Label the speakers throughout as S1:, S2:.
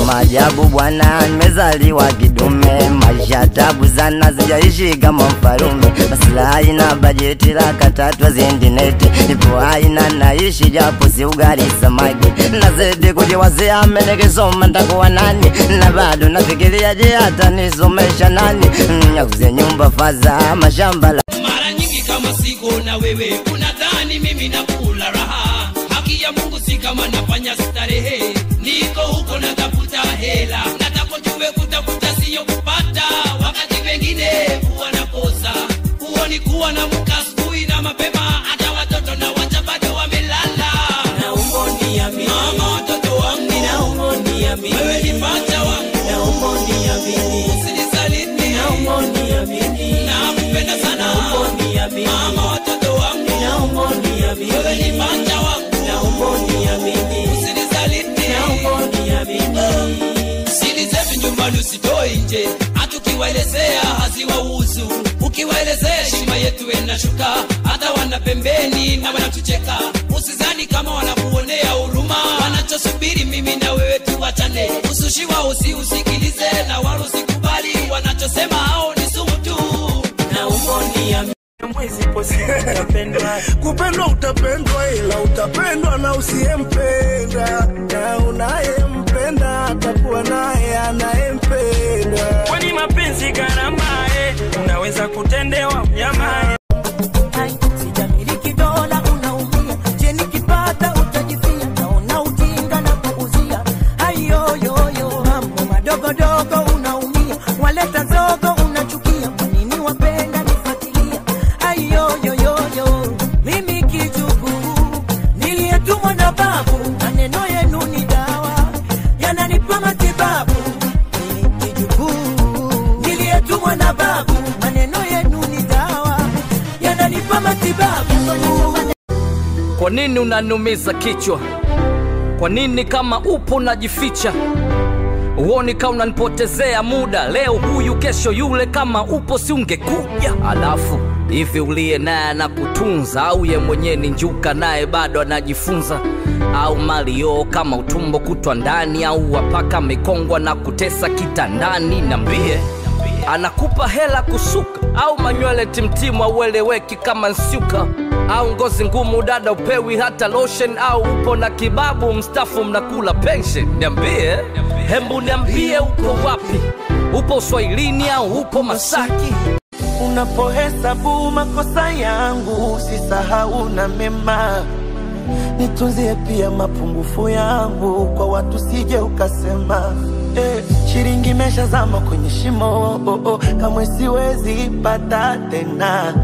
S1: Maajabu bwana, nimezaliwa kidume, maisha tabu sana sijaishi kama mfarume. Maslahi na bajeti laka tatu zindinete, nipo haina naishi japo si ugali samaki. Nazidi kujiwazia amenikisoma nitakuwa nani, na bado nafikiria je hata nisomesha nani. Nyakuze nyumba faza mashamba la
S2: mara nyingi kama siko na wewe unadhani mimi nakula raha. Haki ya Mungu si kama nafanya starehe, niko huko natafuta hela. Nataka kutafuta sio kupata, wakati wengine huwa nakosa. Huoni kuwa na mkasui na mapema, hata watoto na wacha bado wamelala. Naomba niamini mama, watoto wangu naomba niamini, wewe ni pacha wangu naomba niamini, usinisaliti naomba niamini, nakupenda sana naomba niamini, mama watoto wangu naomba niamini, wewe ni pacha wangu naomba niamini, usinisaliti naomba niamini. Siri zetu nyumbani usitoe nje, hatukiwaelezea haziwahusu. Ukiwaelezea heshima yetu inashuka, hata wana pembeni na wanatucheka. Usizani kama wanakuonea huruma, wanachosubiri mimi na wewe tuachane. Usushi wao usikilize na wala usikubali, wanachosema hao ni sumu tu. Naomba niamini mwezi posi utapendwa.
S3: Kupendwa utapendwa, ila utapendwa na usiyempenda, na unayempenda atakuwa naye anayempenda.
S4: Kwani mapenzi gharama, unaweza kutendewa mnyama.
S5: Sijamiliki dola unaumia, je nikipata utajifia, naona ujinga na kuuzia. Ayo yo yo, mambo madogo dogo unaumia, waleta zogo unachukia, kwa nini wapenda nifuatilia. Ayo yo yo yo, mimi kijuku niliyetumwa na babu, maneno yenu ni dawa yananipa matibabu. Kijuku niliyetumwa na babu, maneno yenu ni dawa yananipa matibabu.
S6: Kwa nini unanumiza kichwa? Kwa nini kama upo unajificha? Uoni kama unanipotezea muda, leo huyu kesho yule, kama upo si ungekuja. Alafu hivi ulie naye na kutunza, au ye mwenye ni njuka naye bado anajifunza? Au Mario kama utumbo kutwa ndani, au wapaka mikongwa na kutesa kitandani? Niambie, anakupa hela kusuka, au manywele timtimu aueleweki kama nsuka? Au ngozi ngumu dada upewi hata lotion? Au upo na kibabu mstafu mnakula pension? Niambie, hembu niambie uko wapi? Upo Swahilini au upo Masaki?
S3: Unapohesabu makosa yangu usisahau na mema, nitunzie pia mapungufu yangu, kwa watu sije ukasema shilingi imeshazama kwenye shimo, kama siwezi pata tena.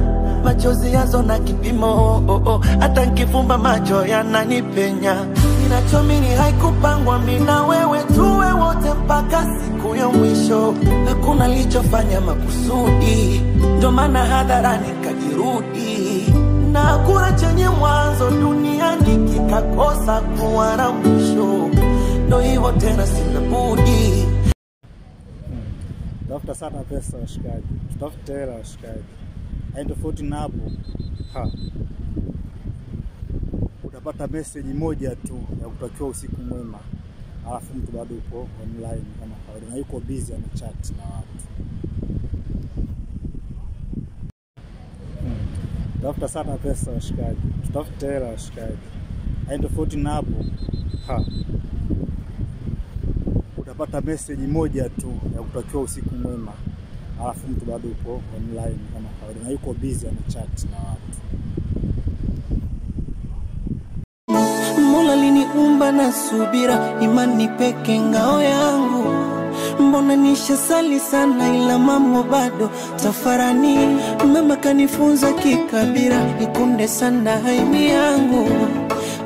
S3: Machozi yazo na kipimo, hata nikifumba macho yananipenya. Ninachomini haikupangwa mimi na wewe tuwe wote mpaka siku ya mwisho. Hakuna lichofanya makusudi, ndio maana hadharani kajirudi. Na hakuna chenye mwanzo duniani kikakosa kuwa na mwisho. Ndio hivyo tena sina budi.
S7: Tafuta sana pesa washikaji, tutafute hela washikaji. Haina tofauti na hapo. Utapata message moja tu ya kutakiwa usiku mwema, alafu mtu bado uko online kama kawaida na yuko busy na chat na watu. Tafuta sana pesa washikaji, tutafute hela washikaji. Haina tofauti na hapo. Utapata message moja tu ya kutakiwa usiku mwema, alafu mtu bado uko online kama kawaida na yuko busy na chat na watu.
S5: Mola liniumba na subira, imani peke ngao yangu. Mbona nishasali sana ila mambo bado tafarani. Mama kanifunza kikabira, ikunde sana haimi yangu.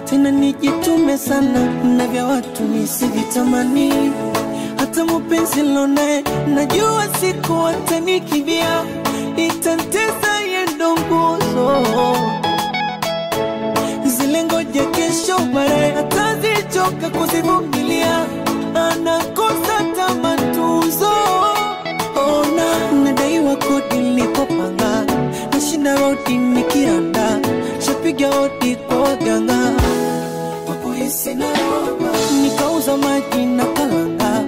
S5: Tena nijitume sana na vya watu nisivitamani. Hata mpenzi lonae najua siku watanikibia, itanteza yendo nguzo. Zile ngoja kesho baadaye atazichoka kuzivumilia, anakosa tamatuzo. Ona nadaiwa kodi nilipopanga, nashinda rodi nikiranda, shapiga hodi kwa waganga wakuhisi na roba. Nikauza maji na kalanga,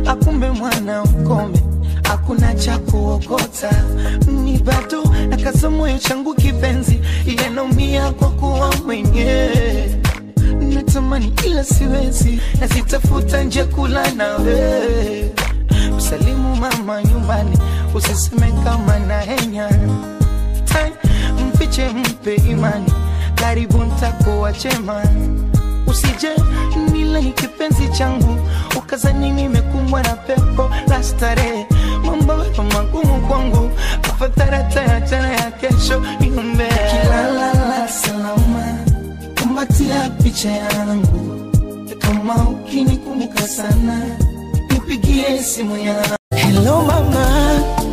S3: akumbe mwana ukome, hakuna cha kuokota. Ni bado nakaza moyo changu kipenzi, yanaumia kwa kuwa mwenyewe. Natamani ila siwezi, na sitafuta nje kula nawe. Msalimu mama nyumbani, usiseme kama na henya. Mfiche mpe imani, karibu ntakuwa chema. Usije nila ni kipenzi changu, ukazani nimekumbwa na pepo la starehe. Mambo magumu kwangu, afadhali tayatana ya kesho niombe. Kilala salama, kumbatia picha yangu, kama ukinikumbuka sana nipigie simu yangu. Hello mama,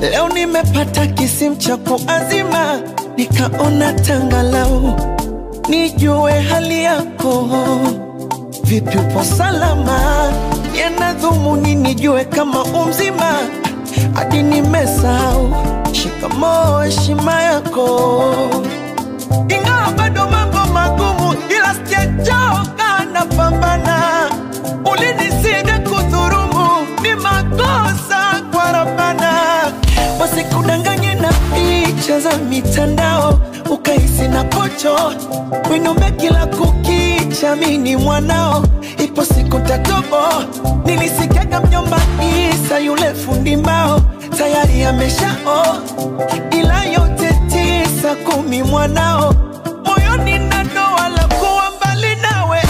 S3: leo nimepata kisimu cha kuazima, nikaona tangalau nijue hali yako. Vipi upo salama? Yanadhumuni nijue kama umzima, hadi nimesahau shikamoo heshima yako. Ingawa bado mambo magumu, ila sijachoka napambana. Ulinisida kudhurumu, ni makosa kwa Rabbana. Wasikudanganye na picha za mitandao, ukahisi na pocho winume kila kukicha. Mini mwanao, ipo siku tatobo. Nilisikiaga mjomba Isa yule fundi mbao tayari ameshao, ila yote 9-10 mwanao moyoni na doa la kuwa mbali nawe.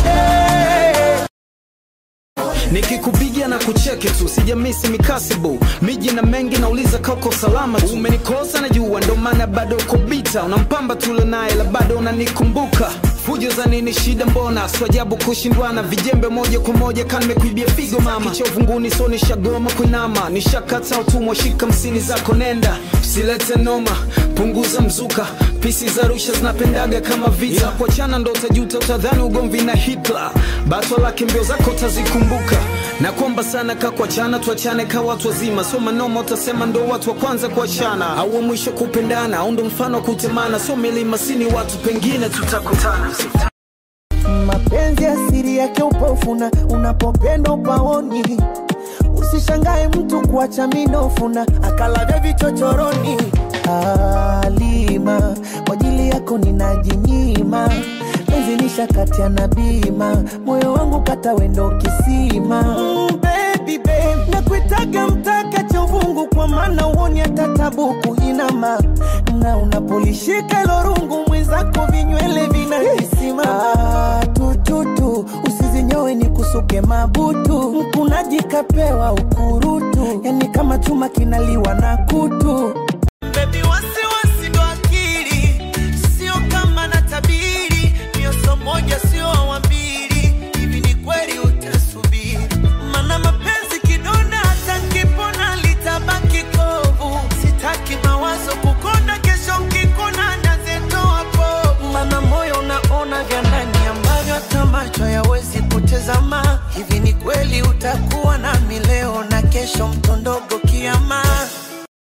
S8: Nikikupigia na kucheke tu, sijamisi mikasibu. Miji na mengi nauliza kako salama tu. Umenikosa na jua ndo maana bado uko bita. Unampamba tule naye la bado unanikumbuka. Fujo za nini shida mbona, swajabu kushindwana. Vijembe moja kwa moja kan mekuibia figo mama. Kicha uvunguni so nishagoma kuinama. Nishakata utumwa shika msini zako nenda. Usilete noma, punguza mzuka. Pisi za rusha zinapendaga kama vita. Kwa chana ndo utajuta, utadhani ugomvi na Hitler. Bato lake mbio zako utazikumbuka. Na kuomba sana kwa chana tuachane ka watu wazima. So manoma utasema ndo watu wa kwanza kuachana, au mwisho kupendana, au ndo mfano kutemana. So milima sini watu pengine tutakutana.
S3: Mapenzi asiri yake upofuna, unapopenda upaoni. Usishangae mtu kuacha minofuna, akalavya vichochoroni. Halima, kwa ajili yako ninajinyima. Penzi nishakatia na bima, moyo wangu kata wendo kisima. Baby babe, nakuitaga mtaka chovungu, kwa maana uoni hata tabuku inama. Na unapolishika lorungu, mwenzako vinywele vinahisima. Tututu, usizinyowe ni kusuke mabutu. Mkunaji kapewa ukurutu, yani kama chuma kinaliwa na kutu.